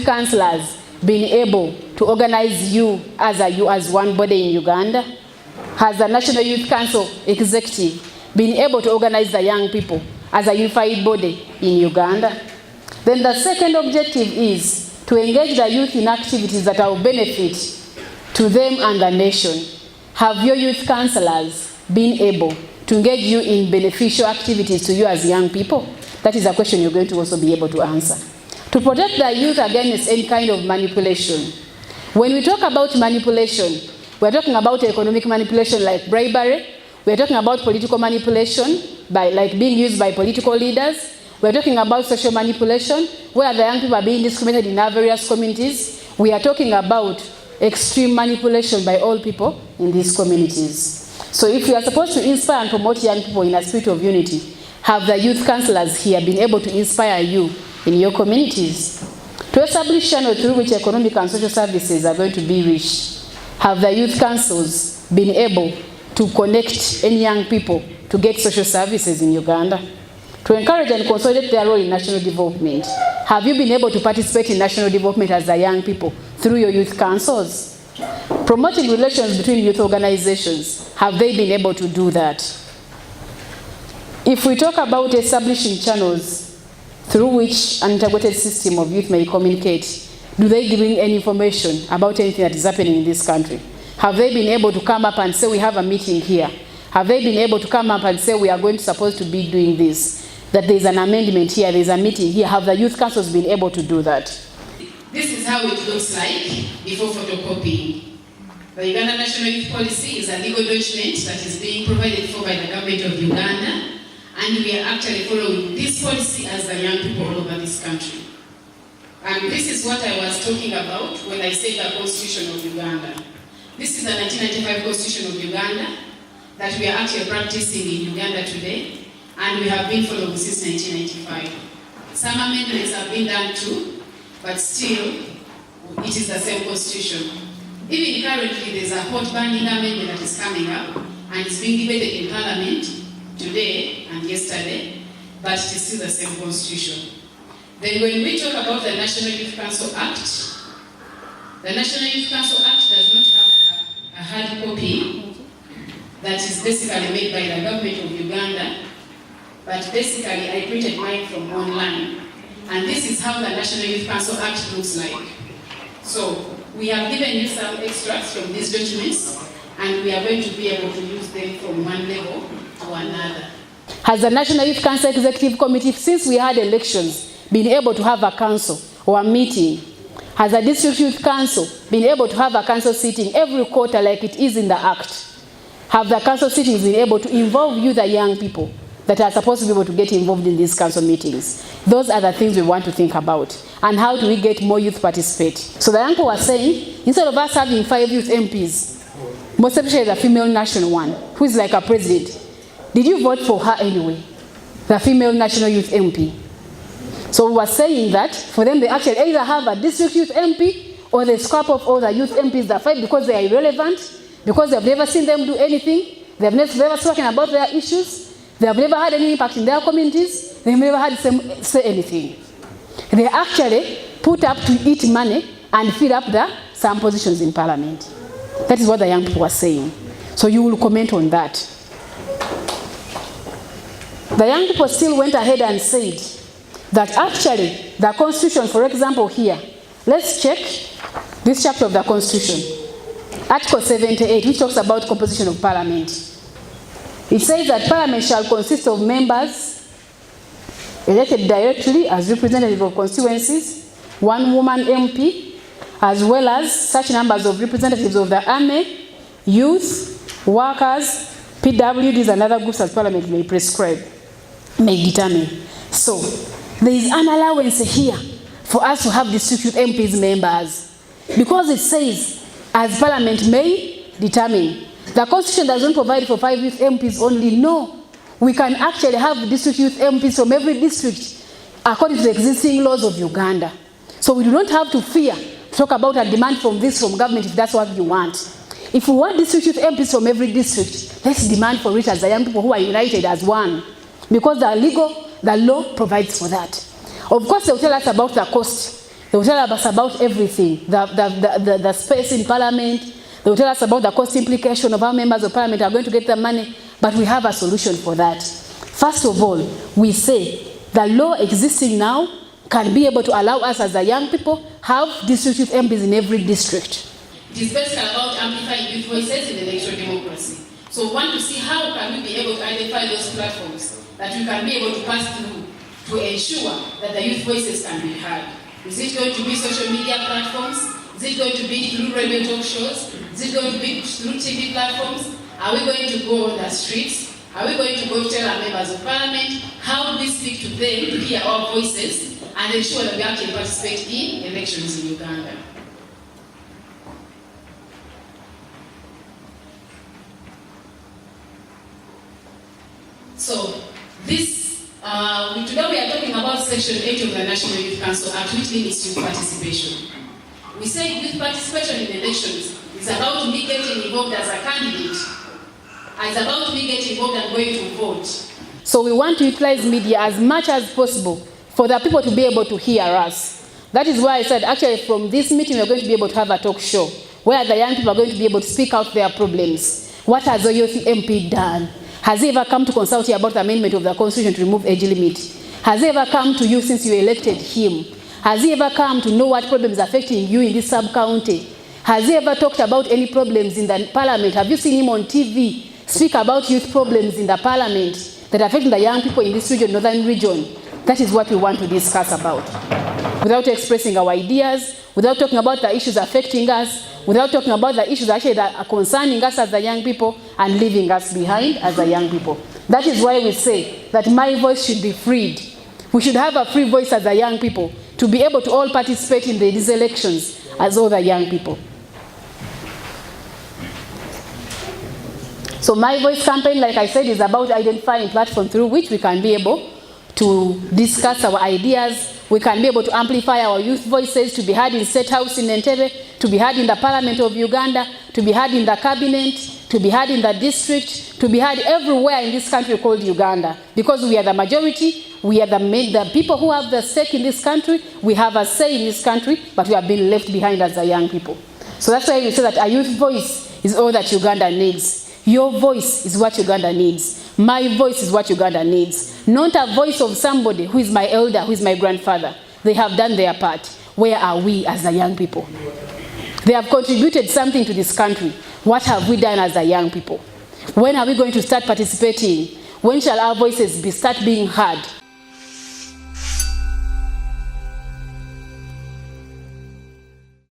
youth councillors been able to organize you as one body in Uganda? Has the National Youth Council executive been able to organize the young people as a unified body in Uganda? Then the second objective is to engage the youth in activities that will benefit to them and the nation. Have your youth councillors been able to engage you in beneficial activities to you as young people? That is a question you're going to also be able to answer. To protect the youth against any kind of manipulation. When we talk about manipulation, we're talking about economic manipulation like bribery. We're talking about political manipulation like being used by political leaders. We're talking about social manipulation where the young people are being discriminated in our various communities. We are talking about extreme manipulation by all people in these communities. So if we are supposed to inspire and promote young people in a spirit of unity, have the youth councillors here been able to inspire you in your communities? To establish channels through which economic and social services are going to be reached, have the youth councils been able to connect any young people to get social services in Uganda? To encourage and consolidate their role in national development, have you been able to participate in national development as the young people through your youth councils? Promoting relations between youth organizations, have they been able to do that? If we talk about establishing channels through which an integrated system of youth may communicate, do they bring any information about anything that is happening in this country? Have they been able to come up and say we have a meeting here? Have they been able to come up and say we are going to supposed to be doing this? That there is an amendment here, there is a meeting here. Have the youth councils been able to do that? This is how it looks like before photocopying. The Uganda National Youth Policy is a legal document that is being provided for by the government of Uganda, and we are actually following this policy as the young people all over this country. And this is what I was talking about when I said the Constitution of Uganda. This is the 1995 Constitution of Uganda that we are actually practicing in Uganda today, and we have been following since 1995. Some amendments have been done too, but still, it is the same Constitution. Even currently, there's a hot banding amendment that is coming up, and it's being debated in Parliament today and yesterday, but it is still the same Constitution. Then when we talk about the National Youth Council Act, the National Youth Council Act does not have a hard copy that is basically made by the government of Uganda, but basically I printed mine from online. And this is how the National Youth Council Act looks like. So we have given you some extracts from these documents, and we are going to be able to use them from one level to another. Has the National Youth Council Executive Committee, since we had elections, been able to have a council or a meeting? Has the District Youth Council been able to have a council sitting every quarter like it is in the Act? Have the council sittings been able to involve you, the young people, that are supposed to be able to get involved in these council meetings? Those are the things we want to think about. And how do we get more youth participate? So the young people were saying, instead of us having 5 youth MPs, most especially the female national one, who is like a president, did you vote for her anyway? The female national youth MP. So we were saying that for them, they actually either have a district youth MP or they scrap off all the youth MPs that fight because they are irrelevant, because they've never seen them do anything, they've never spoken about their issues, they have never had any impact in their communities, they've never had them say anything. They actually put up to eat money and fill up some positions in Parliament. That is what the young people were saying. So you will comment on that. The young people still went ahead and said that actually the Constitution, for example here, let's check this chapter of the Constitution. Article 78, which talks about composition of Parliament. It says that Parliament shall consist of members elected directly as representatives of constituencies, 1 woman MP, as well as such numbers of representatives of the army, youth, workers, PWDs, and other groups as Parliament may prescribe, may determine. So, there is an allowance here for us to have district youth MPs members, because it says, as Parliament may determine. The Constitution doesn't provide for 5 youth MPs only. No. We can actually have district youth MPs from every district according to the existing laws of Uganda. So we do not have to fear to talk about a demand from government if that's what you want. If we want district youth MPs from every district, let's demand for it as the young people who are united as one. Because the law provides for that. Of course, they'll tell us about the cost. They will tell us about everything, the space in Parliament. They will tell us about the cost implication of how members of Parliament are going to get the money, but we have a solution for that. First of all, we say the law existing now can be able to allow us as the young people have district youth MPs in every district. It is basically about amplifying youth voices in electoral democracy. So we want to see how can we be able to identify those platforms that we can be able to pass through to ensure that the youth voices can be heard. Is it going to be social media platforms? Is it going to be through radio talk shows? Is it going to be through TV platforms? Are we going to go on the streets? Are we going to go tell our members of Parliament? How do we speak to them to hear our voices and ensure that we actually participate in elections in Uganda? So this, today we are talking about Section 8 of the National Youth Council Act, which limits youth participation. We say youth participation in elections is about me getting involved as a candidate. It's about me getting involved and going to vote. So we want to utilize media as much as possible for the people to be able to hear us. That is why I said, actually, from this meeting, we're going to be able to have a talk show where the young people are going to be able to speak out their problems. What has the youth MP done? Has he ever come to consult you about the amendment of the Constitution to remove age limit? Has he ever come to you since you elected him? Has he ever come to know what problems are affecting you in this sub-county? Has he ever talked about any problems in the Parliament? Have you seen him on TV speak about youth problems in the Parliament that are affecting the young people in this region, northern region? That is what we want to discuss about. Without expressing our ideas, without talking about the issues affecting us, without talking about the issues actually that are concerning us as the young people and leaving us behind as the young people. That is why we say that my voice should be freed. We should have a free voice as the young people to be able to all participate in these elections as all the young people. So my voice campaign, like I said, is about identifying platforms through which we can be able to discuss our ideas. We can be able to amplify our youth voices to be heard in State House in Entebbe, to be heard in the Parliament of Uganda, to be heard in the Cabinet, to be heard in the district, to be heard everywhere in this country called Uganda. Because we are the majority, we are the people who have the stake in this country, we have a say in this country, but we have been left behind as the young people. So that's why we say that a youth voice is all that Uganda needs. Your voice is what Uganda needs. My voice is what Uganda needs. Not a voice of somebody who is my elder, who is my grandfather. They have done their part. Where are we as the young people? They have contributed something to this country. What have we done as the young people? When are we going to start participating? When shall our voices start being heard?